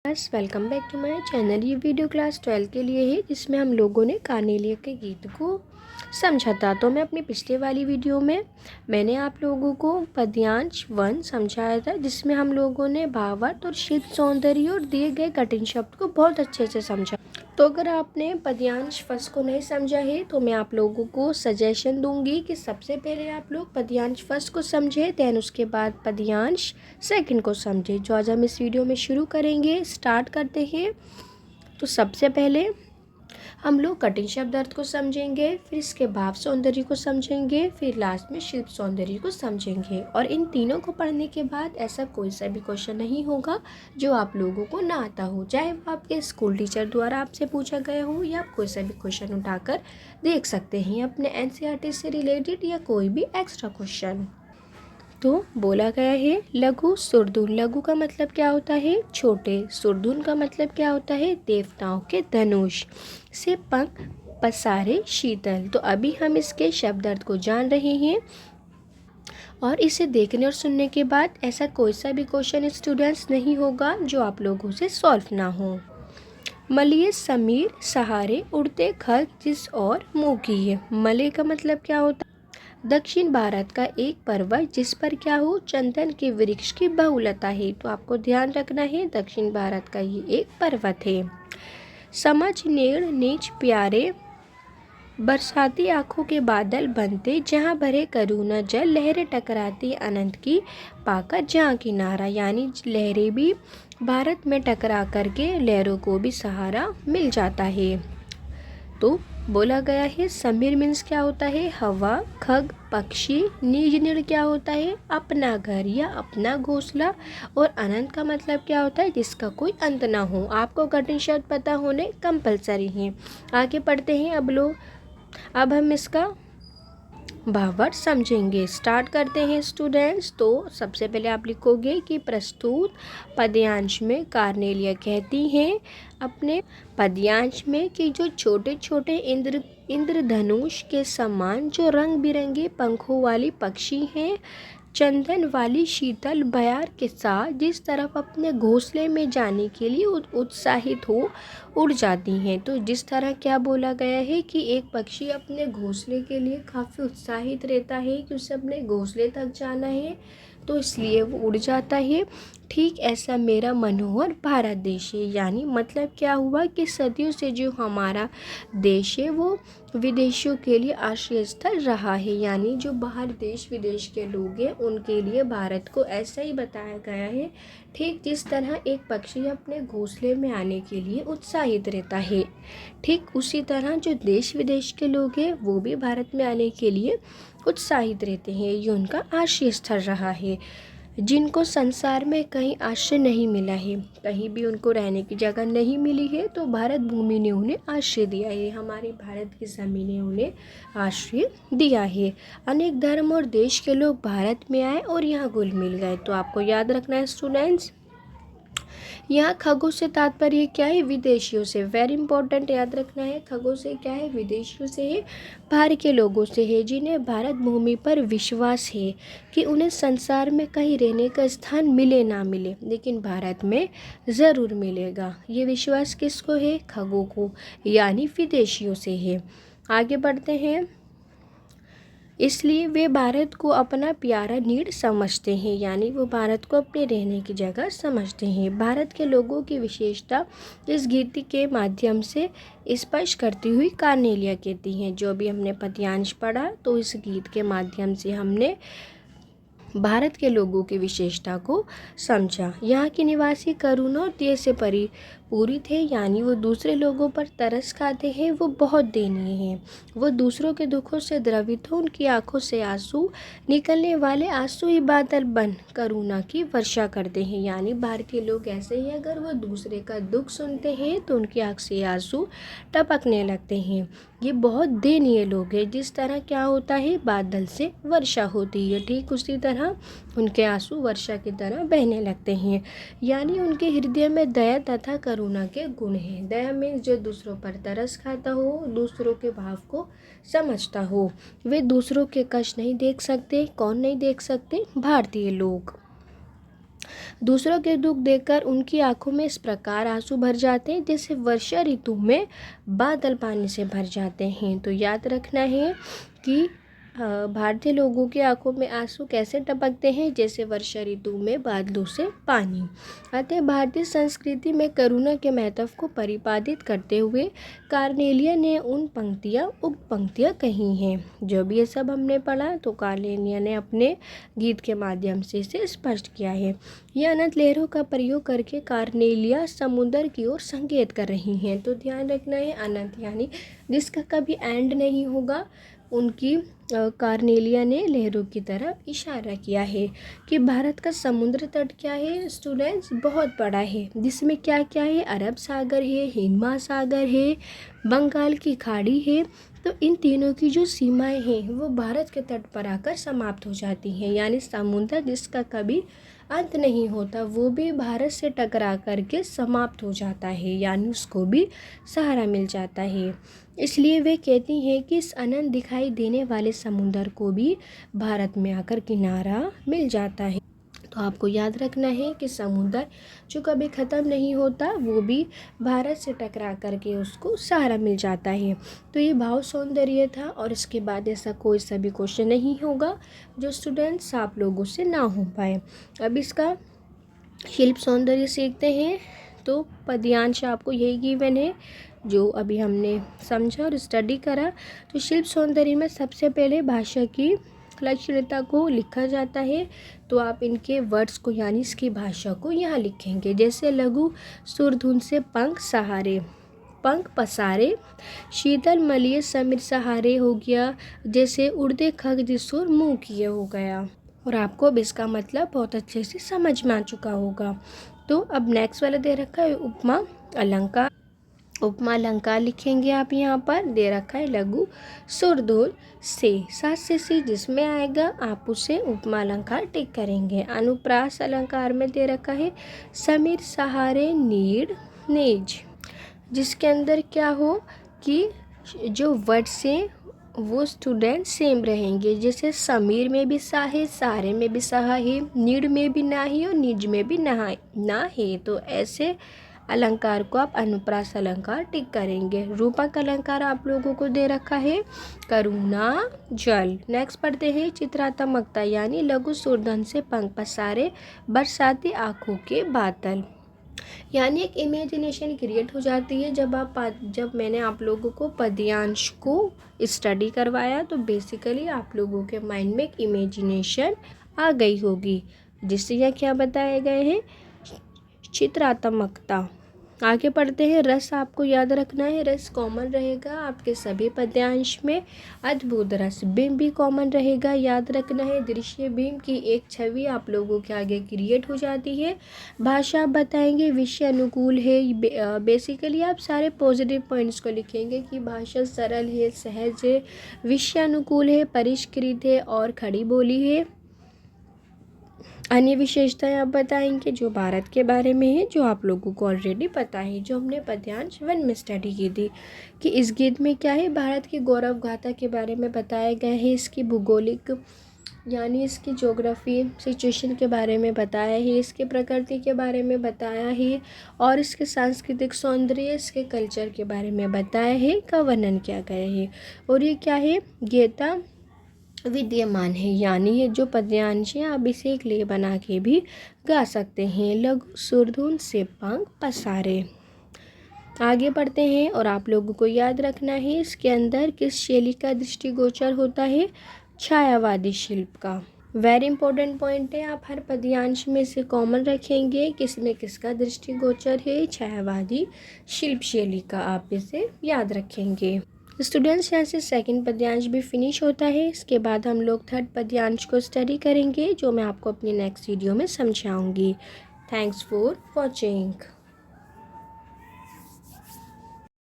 बस welcome back to my channel. ये video class 12 के लिए है जिसमें हम लोगों ने कार्नेलिया के गीत को समझा था। तो मैं अपनी पिछले वाली वीडियो में मैंने आप लोगों को पद्यांश 1 समझाया था, जिसमें हम लोगों ने भावार्थ और शिल्प सौंदर्य और दिए गए कठिन शब्द को बहुत अच्छे से समझा। तो अगर आपने पद्यांश फर्स्ट को नहीं समझा है तो मैं आप लोगों को सजेशन दूंगी कि सबसे पहले आप लोग पद्यांश फर्स्ट को समझें, देन उसके बाद पद्यांश सेकंड को समझें। जो आज हम इस वीडियो में शुरू करेंगे, स्टार्ट करते हैं। तो सबसे पहले हम लोग कठिन शब्द अर्थ को समझेंगे, फिर इसके भाव सौंदर्य को समझेंगे, फिर लास्ट में शिल्प सौंदर्य को समझेंगे। और इन तीनों को पढ़ने के बाद ऐसा कोई सा भी क्वेश्चन नहीं होगा जो आप लोगों को ना आता हो, चाहे वो आपके स्कूल टीचर द्वारा आपसे पूछा गया हो या आप कोई सा भी क्वेश्चन उठाकर देख सकते हैं अपने एनसीईआरटी से रिलेटेड या कोई भी एक्स्ट्रा क्वेश्चन। तो बोला गया है लघु सुरधुन। लघु का मतलब क्या होता है? छोटे। सुरधुन का मतलब क्या होता है? देवताओं के धनुष से पंख पसारे शीतल। तो अभी हम इसके शब्द अर्थ को जान रहे हैं और इसे देखने और सुनने के बाद ऐसा कोई सा भी क्वेश्चन स्टूडेंट्स नहीं होगा जो आप लोगों से सॉल्व ना हो। मलिए समीर सहारे उड़ते खग जिस और मुँह किए। मले का मतलब क्या होता है? दक्षिण भारत का एक पर्वत जिस पर क्या हो? चंदन के वृक्ष की बहुलता है। तो आपको ध्यान रखना है दक्षिण भारत का ये एक पर्वत है। समझ नेड़ नीच प्यारे बरसाती आंखों के बादल बनते जहाँ भरे करुणा जल लहरें टकराती अनंत की पाकर जहाँ किनारा। यानी लहरें भी भारत में टकरा करके लहरों को भी सहारा मिल जाता है। तो बोला गया है समीर मीन्स क्या होता है? हवा। खग पक्षी। निज निड़ क्या होता है? अपना घर या अपना घोंसला। और अनंत का मतलब क्या होता है? जिसका कोई अंत ना हो। आपको कठिन शब्द पता होने कंपलसरी हैं। आगे पढ़ते हैं अब हम इसका भावार्थ समझेंगे। स्टार्ट करते हैं स्टूडेंट्स। तो सबसे पहले आप लिखोगे कि प्रस्तुत पद्यांश में कार्नेलिया कहती हैं अपने पद्यांश में कि जो छोटे छोटे इंद्रधनुष के समान जो रंग बिरंगे पंखों वाली पक्षी हैं, चंदन वाली शीतल बयार के साथ जिस तरफ अपने घोंसले में जाने के लिए उत्साहित हो उड़ जाती हैं। तो जिस तरह क्या बोला गया है कि एक पक्षी अपने घोंसले के लिए काफ़ी उत्साहित रहता है कि उसे अपने घोंसले तक जाना है, तो इसलिए वो उड़ जाता है। ठीक ऐसा मेरा मनोहर भारत देश है। यानी मतलब क्या हुआ कि सदियों से जो हमारा देश है वो विदेशियों के लिए आश्रय स्थल रहा है। यानी जो बाहर देश विदेश के लोग हैं उनके लिए भारत को ऐसा ही बताया गया है, ठीक जिस तरह एक पक्षी अपने घोंसले में आने के लिए उत्साहित रहता है, ठीक उसी तरह जो देश विदेश के लोग हैं वो भी भारत में आने के लिए उत्साहित रहते हैं। ये उनका आश्रय स्थल रहा है। जिनको संसार में कहीं आश्रय नहीं मिला है, कहीं भी उनको रहने की जगह नहीं मिली है, तो भारत भूमि ने उन्हें आश्रय दिया है। हमारी भारत की ज़मीन ने उन्हें आश्रय दिया है। अनेक धर्म और देश के लोग भारत में आए और यहाँ घुल मिल गए। तो आपको याद रखना है स्टूडेंट्स, यहाँ खगों से तात्पर्य क्या है? विदेशियों से। वेरी इंपॉर्टेंट, याद रखना है। खगों से क्या है? विदेशियों से है, बाहर के लोगों से है, जिन्हें भारत भूमि पर विश्वास है कि उन्हें संसार में कहीं रहने का स्थान मिले ना मिले, लेकिन भारत में ज़रूर मिलेगा। ये विश्वास किसको है? खगों को, यानी विदेशियों से है। आगे बढ़ते हैं। इसलिए वे भारत को अपना प्यारा नीड़ समझते हैं, यानी वो भारत को अपने रहने की जगह समझते हैं। भारत के लोगों की विशेषता इस गीत के माध्यम से स्पष्ट करती हुई कार्नेलिया कहती हैं। जो भी हमने पद्यांश पढ़ा तो इस गीत के माध्यम से हमने भारत के लोगों की विशेषता को समझा। यहाँ के निवासी करुणा और दया से परिपूरित है, यानी वो दूसरे लोगों पर तरस खाते हैं, वो बहुत दयनीय हैं। वो दूसरों के दुखों से द्रवित हो, उनकी आंखों से आंसू निकलने वाले आंसू ही बादल बन करुणा की वर्षा करते हैं। यानी भारतीय लोग ऐसे ही, अगर वो दूसरे का दुख सुनते हैं तो उनकी आंख से आंसू टपकने लगते हैं। ये बहुत दयनीय लोग हैं। जिस तरह क्या होता है, बादल से वर्षा होती है, ठीक उसी तरह उनके आंसू वर्षा की तरह बहने लगते हैं। यानी उनके हृदय में दया तथा करुणा के गुण हैं। दया में जो दूसरों पर तरस खाता हो, दूसरों के भाव को समझता हो। वे दूसरों के कष्ट नहीं देख सकते। कौन नहीं देख सकते? भारतीय लोग। दूसरों के दुख देखकर उनकी आंखों में इस प्रकार आंसू भर जाते हैं जैसे वर्षा ऋतु में बादल पानी से भर जाते हैं। तो याद रखना है कि भारतीय लोगों की आंखों में आंसू कैसे टपकते हैं, जैसे वर्षा ऋतु में बादलों से पानी। अतः भारतीय संस्कृति में करुणा के महत्व को परिपादित करते हुए कार्नेलिया ने उक्त पंक्तियाँ कही हैं। जब ये सब हमने पढ़ा तो कार्नेलिया ने अपने गीत के माध्यम से इसे स्पष्ट किया है। यह अनंत लहरों का प्रयोग करके कार्नेलिया समुद्र की ओर संकेत कर रही हैं। तो ध्यान रखना है, अनंत यानी जिसका कभी एंड नहीं होगा, उनकी कार्नेलिया ने लहरों की तरफ इशारा किया है। कि भारत का समुद्र तट क्या है स्टूडेंट्स, बहुत बड़ा है, जिसमें क्या क्या है, अरब सागर है, हिंद महासागर है, बंगाल की खाड़ी है। तो इन तीनों की जो सीमाएं हैं वो भारत के तट पर आकर समाप्त हो जाती हैं, यानी समुद्र जिसका कभी अंत नहीं होता वो भी भारत से टकरा करके समाप्त हो जाता है, यानी उसको भी सहारा मिल जाता है। इसलिए वे कहती हैं कि इस अनंत दिखाई देने वाले समुद्र को भी भारत में आकर किनारा मिल जाता है। तो आपको याद रखना है कि समुद्र जो कभी ख़त्म नहीं होता वो भी भारत से टकरा करके उसको सहारा मिल जाता है। तो ये भाव सौंदर्य था, और इसके बाद ऐसा कोई सा भी क्वेश्चन नहीं होगा जो स्टूडेंट्स आप लोगों से ना हो पाए। अब इसका शिल्प सौंदर्य सीखते हैं। तो पद्यांश आपको यही गिवन है जो अभी हमने समझा और स्टडी करा। तो शिल्प सौंदर्य में सबसे पहले भाषा की लक्षणता को लिखा जाता है। तो आप इनके वर्ड्स को यानी इसकी भाषा को यहाँ लिखेंगे, जैसे लघु सुर धुन से पंख सहारे, पंख पसारे, शीतल मलिय समीर सहारे हो गया, जैसे उड़ते खग जिसुर मुँह किए हो गया। और आपको अब इसका मतलब बहुत अच्छे से समझ में आ चुका होगा। तो अब नेक्स्ट वाला दे रखा है उपमा अलंकार। उपमा अलंकार लिखेंगे आप, यहाँ पर दे रखा है लघु सुरधुल से, सात से सी जिसमें आएगा आप उसे उपमा अलंकार टिक करेंगे। अनुप्रास अलंकार में दे रखा है समीर सहारे नीड़ नेज, जिसके अंदर क्या हो कि जो वर्ड्स हैं वो स्टूडेंट सेम रहेंगे, जैसे समीर में भी सा है, सहारे में भी सहा है, नीड़ में भी ना है और निज में भी ना है। तो ऐसे अलंकार को आप अनुप्रास अलंकार टिक करेंगे। रूपक अलंकार आप लोगों को दे रखा है करुणा जल। नेक्स्ट पढ़ते हैं चित्रात्मकता, यानी लघु सुरधन से पंख पसारे, बरसाती आँखों के बादल, यानी एक इमेजिनेशन क्रिएट हो जाती है। जब मैंने आप लोगों को पद्यांश को स्टडी करवाया तो बेसिकली आप लोगों के माइंड में एक इमेजिनेशन आ गई होगी, जिससे यह क्या बताए गए हैं चित्रात्मकता। आगे पढ़ते हैं रस, आपको याद रखना है रस कॉमन रहेगा आपके सभी पद्यांश में। अद्भुत रस बिंब भी कॉमन रहेगा, याद रखना है। दृश्य बिंब की एक छवि आप लोगों के आगे क्रिएट हो जाती है। भाषा आप बताएंगे विषय अनुकूल है, बेसिकली आप सारे पॉजिटिव पॉइंट्स को लिखेंगे कि भाषा सरल है, सहज है, विषय अनुकूल है, परिष्कृत है और खड़ी बोली है। अन्य विशेषताएं आप बताएंगे जो भारत के बारे में है, जो आप लोगों को ऑलरेडी पता है, जो हमने पद्यांश 1 में स्टडी की थी। कि इस गीत में क्या है, भारत की गौरव गाथा के बारे में बताया गया है, इसकी भूगोलिक यानी इसकी ज्योग्राफी सिचुएशन के बारे में बताया है, इसके प्रकृति के बारे में बताया है, और इसके सांस्कृतिक सौंदर्य, इसके कल्चर के बारे में बताया है, का वर्णन किया गया है। और ये क्या है, गीता विद्यमान है, यानी ये जो पद्यांश है आप इसे एक लय बना के भी गा सकते हैं। लघु सुरधुन से पंख पसारे। आगे बढ़ते हैं और आप लोगों को याद रखना है इसके अंदर किस शैली का दृष्टिगोचर होता है, छायावादी शिल्प का। वेरी इंपॉर्टेंट पॉइंट है, आप हर पद्यांश में से कॉमन रखेंगे किसमें किसका दृष्टिगोचर है, छायावादी शिल्प शैली का, आप इसे याद रखेंगे। स्टूडेंट्स यहाँ से सेकंड पद्यांश भी फिनिश होता है। इसके बाद हम लोग थर्ड पद्यांश को स्टडी करेंगे, जो मैं आपको अपनी नेक्स्ट वीडियो में समझाऊंगी। Thanks for watching.